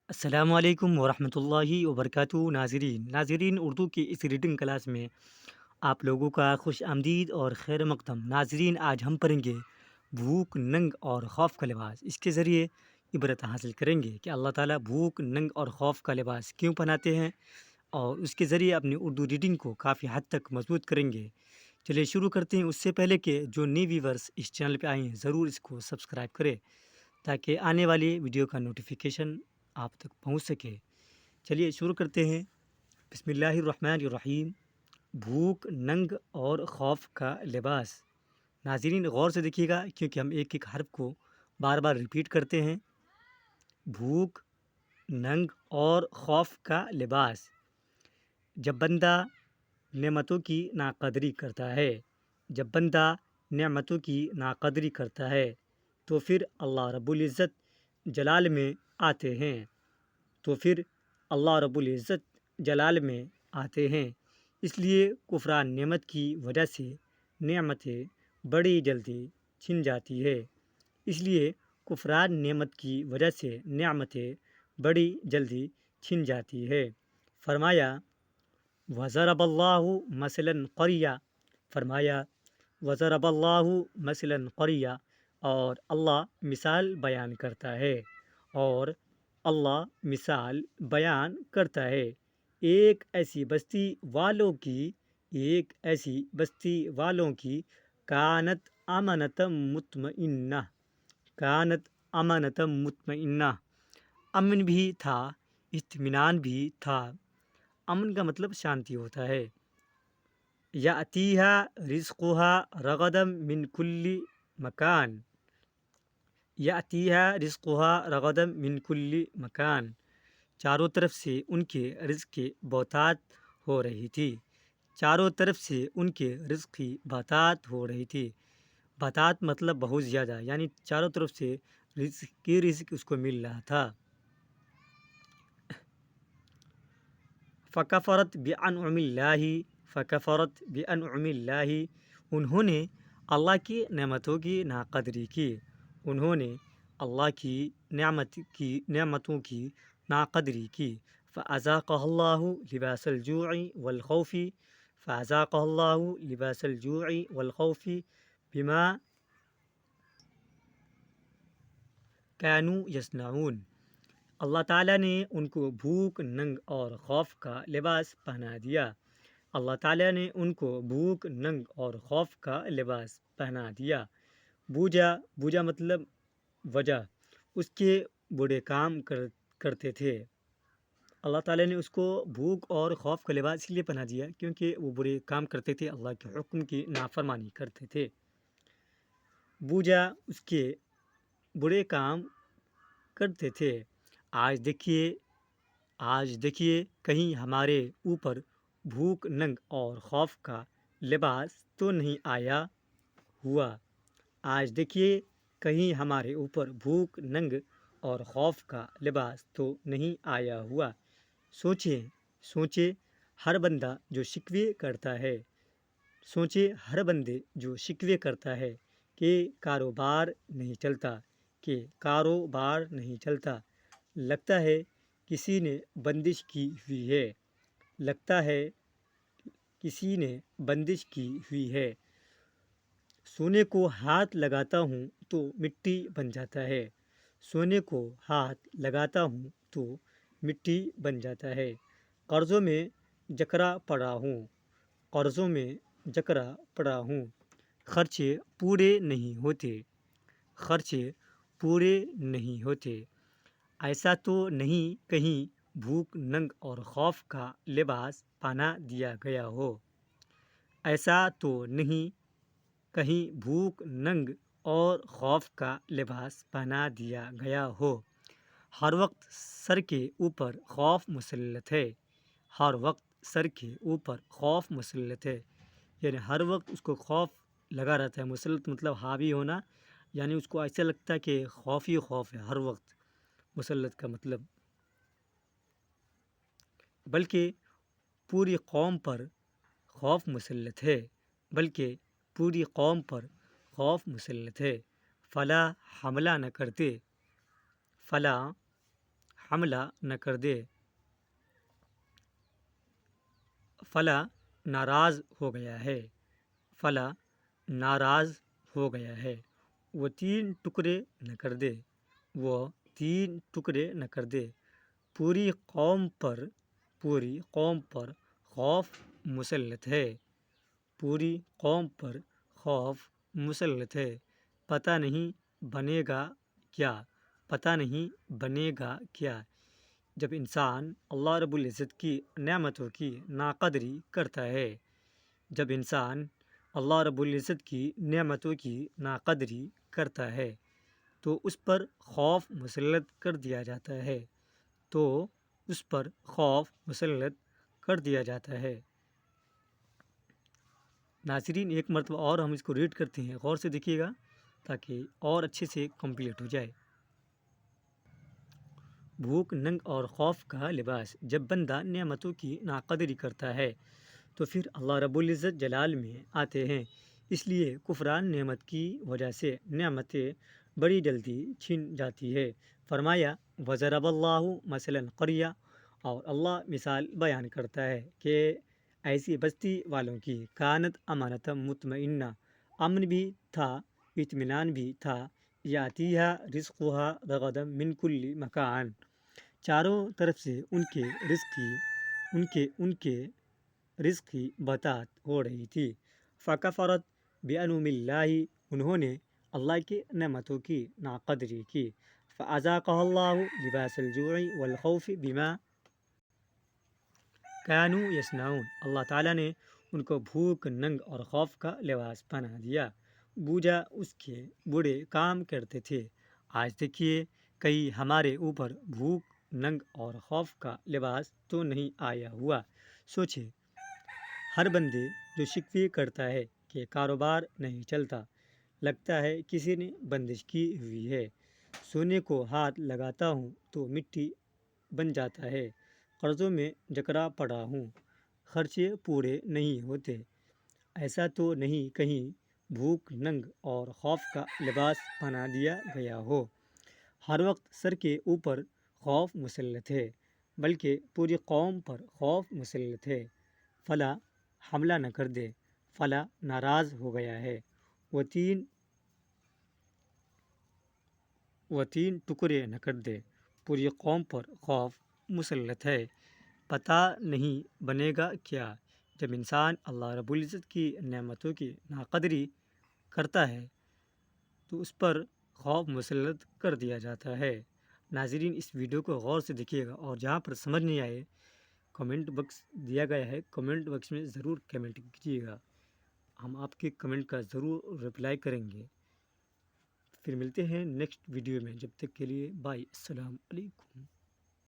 السلام علیکم ورحمۃ اللہ وبرکاتہ ناظرین اردو کی اس ریڈنگ کلاس میں آپ لوگوں کا خوش آمدید اور خیر مقدم ناظرین، آج ہم پڑھیں گے بھوک، ننگ اور خوف کا لباس۔ اس کے ذریعے عبرت حاصل کریں گے کہ اللہ تعالیٰ بھوک، ننگ اور خوف کا لباس کیوں پہناتے ہیں، اور اس کے ذریعے اپنی اردو ریڈنگ کو کافی حد تک مضبوط کریں گے۔ چلیے شروع کرتے ہیں۔ اس سے پہلے کہ جو نئی ویورس اس چینل پہ آئے ہیں، ضرور اس کو سبسکرائب کریں تاکہ آنے والی ویڈیو کا نوٹیفیکیشن آپ تک پہنچ سکے۔ چلیے شروع کرتے ہیں۔ بسم اللہ الرحمن الرحیم۔ بھوک، ننگ اور خوف کا لباس۔ ناظرین غور سے دیکھیے گا کیونکہ ہم ایک ایک حرف کو بار بار ریپیٹ کرتے ہیں۔ بھوک، ننگ اور خوف کا لباس۔ جب بندہ نعمتوں کی ناقدری کرتا ہے، جب بندہ نعمتوں کی ناقدری کرتا ہے تو پھر اللہ رب العزت جلال میں آتے ہیں، تو پھر اللہ رب العزت جلال میں آتے ہیں۔ اس لیے کفران نعمت کی وجہ سے نعمتیں بڑی جلدی چھن جاتی ہے، اس لیے کفران نعمت کی وجہ سے نعمتیں بڑی جلدی چھن جاتی ہے۔ فرمایا وَضَرَبَ اللّٰهُ مَثَلًا قَرْيَةً، فرمایا وَضَرَبَ اللّٰهُ مَثَلًا قَرْيَةً، اور اللہ مثال بیان کرتا ہے، اور اللہ مثال بیان کرتا ہے ایک ایسی بستی والوں کی، ایک ایسی بستی والوں کی کانت امنتم مطمئنہ، کانت امنتم مطمئنہ، امن بھی تھا، اطمینان بھی تھا۔ امن کا مطلب شانتی ہوتا ہے۔ یاتیہا رزقہا رغدا من کل مکان، یاتیہا رزقہا رغدا من کل مکان، چاروں طرف سے ان کے رزق کی بہتات ہو رہی تھی، چاروں طرف سے ان کے رزق کی بہتات ہو رہی تھی۔ بہتات مطلب بہت زیادہ، یعنی چاروں طرف سے رزق اس کو مل رہا تھا۔ فکفرت بانعم اللہ، فکفرت بانعم اللہ، انہوں نے اللہ کی نعمتوں کی ناقدری کی، انہوں نے اللہ کی نعمتوں کی ناقدری کی۔ فاذاقها اللہ لباس الجوع والخوف، فاذاقها اللہ لباس الجوع والخوف بما كانوا یصنعون، اللہ تعالیٰ نے ان کو بھوک، ننگ اور خوف کا لباس پہنا دیا، اللہ تعالیٰ نے ان کو بھوک، ننگ اور خوف کا لباس پہنا دیا۔ بوجھا مطلب وجہ، اس کے برے کام کرتے تھے، اللہ تعالیٰ نے اس کو بھوک اور خوف کا لباس اس لیے پہنا دیا کیونکہ وہ برے کام کرتے تھے، اللہ کے حکم کی نافرمانی کرتے تھے۔ بوجھا اس کے برے کام کرتے تھے۔ آج دیکھیے کہیں ہمارے اوپر بھوک، ننگ اور خوف کا لباس تو نہیں آیا ہوا، آج دیکھیے کہیں ہمارے اوپر بھوک، ننگ اور خوف کا لباس تو نہیں آیا ہوا۔ سوچے ہر بندہ جو شکوے کرتا ہے، سوچے ہر بندے جو شکوے کرتا ہے کہ کاروبار نہیں چلتا، کہ کاروبار نہیں چلتا، لگتا ہے کسی نے بندش کی ہوئی ہے، لگتا ہے کسی نے بندش کی ہوئی ہے۔ سونے کو ہاتھ لگاتا ہوں تو مٹی بن جاتا ہے، سونے کو ہاتھ لگاتا ہوں تو مٹی بن جاتا ہے۔ قرضوں میں جکڑا پڑا ہوں، قرضوں میں جکڑا پڑا ہوں، خرچے پورے نہیں ہوتے، خرچے پورے نہیں ہوتے۔ ایسا تو نہیں کہیں بھوک، ننگ اور خوف کا لباس پہنا دیا گیا ہو، ایسا تو نہیں کہیں بھوک، ننگ اور خوف کا لباس پہنا دیا گیا ہو۔ ہر وقت سر کے اوپر خوف مسلط ہے، ہر وقت سر کے اوپر خوف مسلط ہے، یعنی ہر وقت اس کو خوف لگا رہتا ہے۔ مسلط مطلب حاوی ہونا، یعنی اس کو ایسا لگتا ہے کہ خوف ہی خوف ہے ہر وقت، مسلط کا مطلب۔ بلکہ پوری قوم پر خوف مسلط ہے، بلکہ پوری قوم پر خوف مسلط ہے۔ فلا حملہ نہ کرتے، فلا حملہ نہ کر دے، فلا ناراض ہو گیا ہے، فلا ناراض ہو گیا ہے، وہ تین ٹکڑے نہ کر دے، وہ تین ٹکڑے نہ کر دے، پوری قوم پر خوف مسلط ہے، پوری قوم پر خوف مسلط ہے، پتہ نہیں بنے گا کیا، پتہ نہیں بنے گا کیا، جب انسان اللہ رب العزت کی نعمتوں کی ناقدری کرتا ہے، جب انسان اللہ رب العزت کی نعمتوں کی ناقدری کرتا ہے تو اس پر خوف مسلط کر دیا جاتا ہے، تو اس پر خوف مسلط کر دیا جاتا ہے۔ ناظرین ایک مرتبہ اور ہم اس کو ریڈ کرتے ہیں، غور سے دیکھیے گا تاکہ اور اچھے سے کمپلیٹ ہو جائے۔ بھوک، ننگ اور خوف کا لباس۔ جب بندہ نعمتوں کی ناقدری کرتا ہے تو پھر اللہ رب العزت جلال میں آتے ہیں، اس لیے کفران نعمت کی وجہ سے نعمتیں بڑی جلدی چھن جاتی ہے۔ فرمایا وضرب اللہ مثلا قریہ، اور اللہ مثال بیان کرتا ہے کہ ایسی بستی والوں کی کانت امانت مطمئنہ، امن بھی تھا، اطمینان بھی تھا، یاتیہا رزقہا رغدا من کل مکان، چاروں طرف سے ان کے رزق کی بطات ہو رہی تھی، فکفرت بانعم اللہ، انہوں نے اللہ کی نعمتوں کی ناقدری کی، فاذاقها اللہ لباس الجوع والخوف بما كانوا یصنعون، اللہ تعالیٰ نے ان کو بھوک، ننگ اور خوف کا لباس پہنا دیا، بوجھا اس کے برے کام کرتے تھے۔ آج دیکھیے کہیں ہمارے اوپر بھوک، ننگ اور خوف کا لباس تو نہیں آیا ہوا۔ سوچے ہر بندے جو شکوے کرتا ہے کہ کاروبار نہیں چلتا، لگتا ہے کسی نے بندش کی ہوئی ہے، سونے کو ہاتھ لگاتا ہوں تو مٹی بن جاتا ہے، قرضوں میں جکڑا پڑا ہوں، خرچے پورے نہیں ہوتے، ایسا تو نہیں کہیں بھوک، ننگ اور خوف کا لباس پہنا دیا گیا ہو۔ ہر وقت سر کے اوپر خوف مسلط ہے، بلکہ پوری قوم پر خوف مسلط ہے، فلا حملہ نہ کر دے، فلا ناراض ہو گیا ہے، وہ تین ٹکڑے نہ کر دے، پوری قوم پر خوف مسلط ہے، پتہ نہیں بنے گا کیا، جب انسان اللہ رب العزت کی نعمتوں کی ناقدری کرتا ہے تو اس پر خوف مسلط کر دیا جاتا ہے۔ ناظرین اس ویڈیو کو غور سے دیکھیے گا، اور جہاں پر سمجھ نہیں آئے کمنٹ باکس دیا گیا ہے، کمنٹ باکس میں ضرور کمنٹ کیجیے گا، ہم آپ کے کمنٹ کا ضرور رپلائی کریں گے۔ پھر ملتے ہیں نیکسٹ ویڈیو میں، جب تک کے لیے بائے، السلام علیکم۔